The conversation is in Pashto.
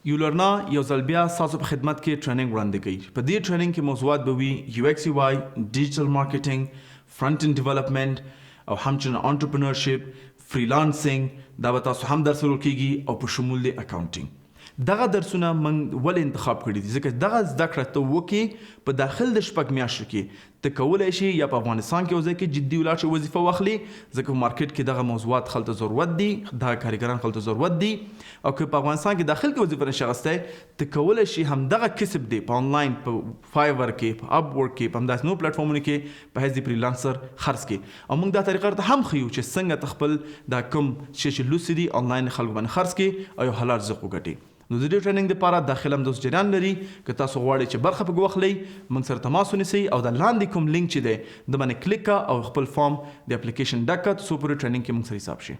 یولرنا یو ځل بیا ستاسو په خدمت کې ټریننګ وړاندې کوي. په دې ټریننګ کې موضوعات به وي یو ایکس یو واي، ډیجیټل مارکیټینګ، فرنٹ اینډ ډیولپمنٹ او همچنین انټرپرینورشپ، فریلانسینګ. دا به تاسو هم درس ورکول کېږي او په شمول د اکاونټینګ. دغه درسونه موږ ولې انتخاب کړي دي؟ ځکه دغه زده کړه ته وکړې په داخل د شپږ میاشتو کې ته کولی شي یا په افغانستان کې یو ځای کې جدي ولاړ شي وظیفه واخلي، ځکه په مارکیټ کې دغه موضوعات خلکو ته ضرورت دي، دغه کارګران خلکو ته ضرورت دي. او که په افغانستان کې داخل کې وظیفه نشي اخیستی، ته کولی شي همدغه کسب دی په آنلاین، په فایور کې، په اپ ورک کې، په همداسې نور پلیټفارمونو کې په حیث د فریلانسر خرڅ کړي. او موږ دا طریقه ته هم ښیو چې څنګه ته خپل دا کوم شی چې لوسي دي آنلاین خلکو باندې خرڅ کړي او یو حلال رزق وګټي. نو د دې ټریننګ لپاره داخله هم د جریان لري. که تاسو غواړئ چې برخه پکې واخلئ، موږ سره تماس ونیسئ او د لاندې کوم لینک چې دی د باندې کلیک او خپل فارم د اپلیکیشن ډک کړه، څو پورې ټریننګ کې موږ سره حساب شي.